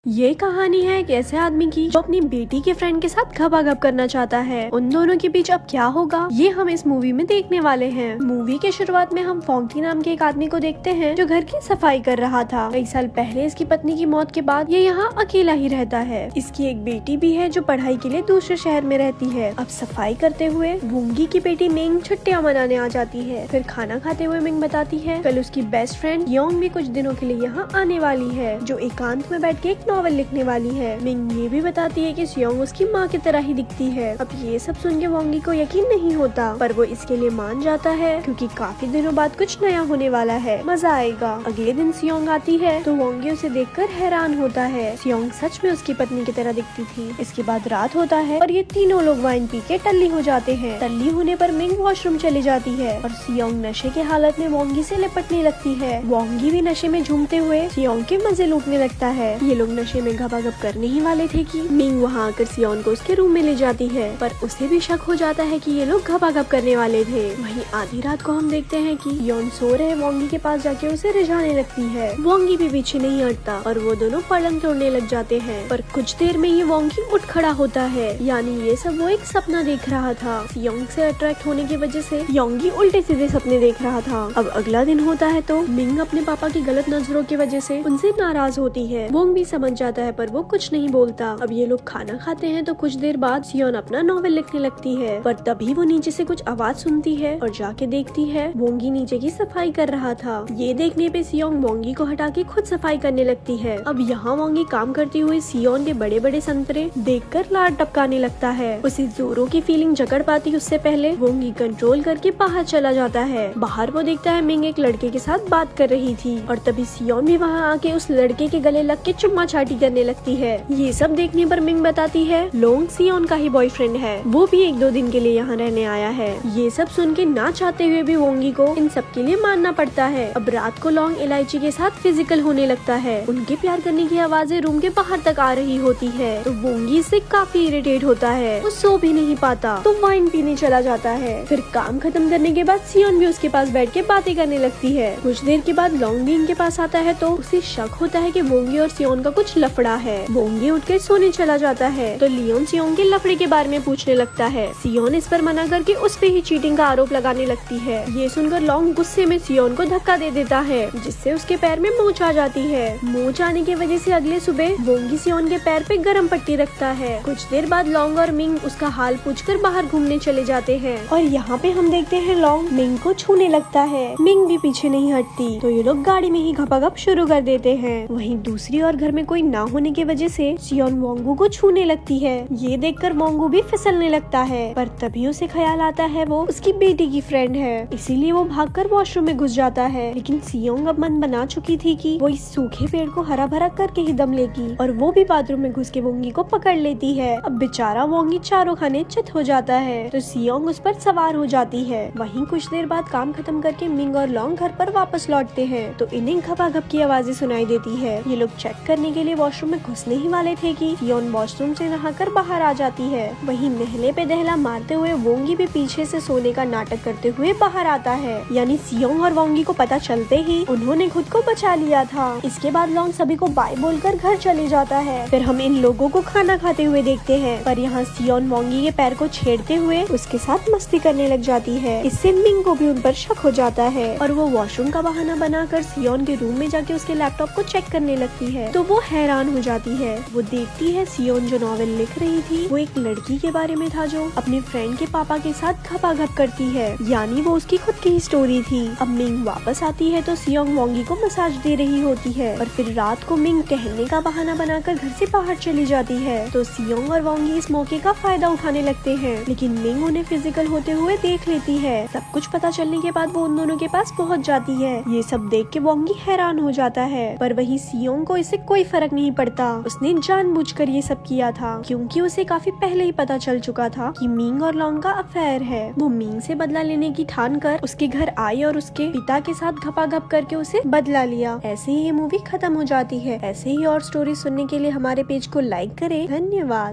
ये कहानी है एक ऐसे आदमी की जो अपनी बेटी के फ्रेंड के साथ घपाघप करना चाहता है। उन दोनों के बीच अब क्या होगा ये हम इस मूवी में देखने वाले हैं। मूवी के शुरुआत में हम फोंकी नाम के एक आदमी को देखते हैं जो घर की सफाई कर रहा था। कई साल पहले इसकी पत्नी की मौत के बाद ये यहाँ अकेला ही रहता है। इसकी एक बेटी भी है जो पढ़ाई के लिए दूसरे शहर में रहती है। अब सफाई करते हुए वोंगी की बेटी मिंग छुट्टियाँ मनाने आ जाती है। फिर खाना खाते हुए मिंग बताती है कल उसकी बेस्ट फ्रेंड योंग भी कुछ दिनों के लिए यहाँ आने वाली है जो एकांत में बैठ के एक नॉवेल लिखने वाली है। मिंग ये भी बताती है कि सियोंग उसकी माँ की तरह ही दिखती है। अब ये सब सुन के वोंगी को यकीन नहीं होता पर वो इसके लिए मान जाता है क्योंकि काफी दिनों बाद कुछ नया होने वाला है, मजा आएगा। अगले दिन सियोंग आती है तो वोंगी उसे देखकर हैरान होता है। सियोंग सच में उसकी पत्नी की तरह दिखती थी। इसके बाद रात होता है और ये तीनों लोग वाइन पी के टल्ली हो जाते हैं। टल्ली होने पर मिंग वॉशरूम चली जाती है और सियोंग नशे के हालत में वोंगी से लिपटने लगती है। वोंगी भी नशे में झूमते हुए सियोंग के मजे लूटने लगता है। ये लोग नशे में घपाघप करने ही वाले थे कि मिंग वहाँ आकर सियोन को उसके रूम में ले जाती है पर उसे भी शक हो जाता है कि ये लोग घपाघप करने वाले थे। वहीं आधी रात को हम देखते हैं कि योन सो रहे वोंगी के पास जाके उसे रिझाने लगती है। वोंगी भी पीछे नहीं हटता और वो दोनों पलंग तोड़ने लग जाते हैं पर कुछ देर में ये वोंगी उठ खड़ा होता है। यानी ये सब वो एक सपना देख रहा था। सियोंग से अट्रैक्ट होने की वजह से योंगी उल्टे सीधे सपने देख रहा था। अब अगला दिन होता है तो मिंग अपने पापा की गलत नजरों की वजह से उनसे नाराज होती है। वोंग भी समझ जाता है पर वो कुछ नहीं बोलता। अब ये लोग खाना खाते हैं तो कुछ देर बाद सियोन अपना नॉवेल लिखने लगती है पर तभी वो नीचे से कुछ आवाज सुनती है और जाके देखती है वोंगी नीचे की सफाई कर रहा था। ये देखने पे सियोंग वोंगी को हटा के खुद सफाई करने लगती है। अब यहाँ वोंगी काम करती हुई सियोन के बड़े बड़े संतरे देखकर लार टपकाने लगता है। उसे जोरों की फीलिंग जकड़ पाती उससे पहले वोंगी कंट्रोल करके बाहर चला जाता है। बाहर वो देखता है मिंग एक लड़के के साथ बात कर रही थी और तभी सियोन भी वहाँ आके उस लड़के के गले लग के चुम्मा चाटी करने लगती है। ये सब देखने पर मिंग बताती है लोंग सियोन का ही बॉयफ्रेंड है, वो भी 1-2 दिन के लिए यहाँ रहने आया है। ये सब सुन के ना चाहते हुए भी वोंगी को इन सब के लिए मानना पड़ता है। अब रात को लोंग इलायची के साथ फिजिकल होने लगता है। उनके प्यार करने की आवाजें रूम के बाहर तक आ रही होती है तो वोंगी इससे काफी इरिटेट होता है। वो सो भी नहीं पाता तो वाइन पीने चला जाता है। फिर काम खत्म करने के बाद सियोन भी उसके पास बैठ के बातें करने लगती है। कुछ देर के बाद लोंग भी इनके पास आता है तो उसे शक होता है कि वोंगी और सियोन का कुछ लफड़ा है। वोंगी उठकर सोने चला जाता है तो लियोन सियोन के लफड़े के बारे में पूछने लगता है। सियोन इस पर मना करके उस पे ही चीटिंग का आरोप लगाने लगती है। ये सुनकर लोंग गुस्से में सियोन को धक्का दे देता है जिससे उसके पैर में मोच आ जाती है। मोच आने की वजह से अगले सुबह वोंगी सियोन के पैर पे गरम पट्टी रखता है। कुछ देर बाद लोंग और मिंग उसका हाल पूछकर बाहर घूमने चले जाते हैं और यहाँ पे हम देखते हैं लोंग मिंग को छूने लगता है। मिंग भी पीछे नहीं हटती तो ये लोग गाड़ी में ही घपाघप शुरू कर देते हैं। वहीं दूसरी ओर घर में कोई ना होने की वजह से सियोन वोंगू को छूने लगती है। ये देखकर वोंगू भी फिसलने लगता है पर तभी उसे ख्याल आता है वो उसकी बेटी की फ्रेंड है, इसीलिए वो भागकर वॉशरूम में घुस जाता है। लेकिन सियोंग अब मन बना चुकी थी कि वो इस सूखे पेड़ को हरा भरा करके ही दम लेगी और वो भी बाथरूम में घुस के वोंगी को पकड़ लेती है। अब बेचारा वोंगी चारों खाने चित हो जाता है तो सियोंग उस पर सवार हो जाती है। वहीं कुछ देर बाद काम खत्म करके मिंग और लोंग घर पर वापस लौटते हैं तो इन्हें घपाघप की आवाजें सुनाई देती है। ये लोग चेक करने के लिए वॉशरूम में घुसने ही वाले थे कि सियोन वॉशरूम से नहाकर बाहर आ जाती है। वहीं नहले पे दहला मारते हुए वोंगी भी पीछे से सोने का नाटक करते हुए बाहर आता है। यानी सियोंग और वोंगी को पता चलते ही उन्होंने खुद को बचा लिया था। इसके बाद लोंग सभी को बाय बोलकर घर चले जाता है। फिर हम इन लोगों को खाना खाते हुए देखते हैं पर यहाँ सियोन वोंगी के पैर को छेड़ते हुए उसके साथ मस्ती करने लग जाती है। इससे मिंग को भी उन पर शक हो जाता है और वो वॉशरूम का बहाना बनाकर सियोन के रूम में जाके उसके लैपटॉप को चेक करने लगती है तो वो हैरान हो जाती है। वो देखती है सियोन जो नॉवेल लिख रही थी वो एक लड़की के बारे में था जो अपने फ्रेंड के पापा के साथ घपाघप करती है। यानी वो उसकी खुद की ही स्टोरी थी। अब मिंग वापस आती है तो सियोंग वोंगी को मसाज दे रही होती है और फिर रात को मिंग टहलने का बहाना बनाकर घर से बाहर चली जाती है तो सियोंग और वोंगी इस मौके का फायदा उठाने लगते हैं। लेकिन मिंग उन्हें फिजिकल होते हुए देख लेती है। सब कुछ पता चलने के बाद वो उन दोनों के पास पहुँच जाती है। ये सब देख के वोंगी हैरान हो जाता है पर वही सियोंग को इससे कोई फर्क नहीं पड़ता। उसने जानबूझकर ये सब किया था क्योंकि उसे काफी पहले ही पता चल चुका था कि मिंग और लोंग का अफेयर है। वो मिंग से बदला लेने की ठान कर उसके घर आई और उसके पिता के साथ घपाघप करके उसे बदला लिया। ऐसे ही ये मूवी खत्म हो जाती है। ऐसे ही और स्टोरी सुनने के लिए हमारे पेज को लाइक करें। धन्यवाद।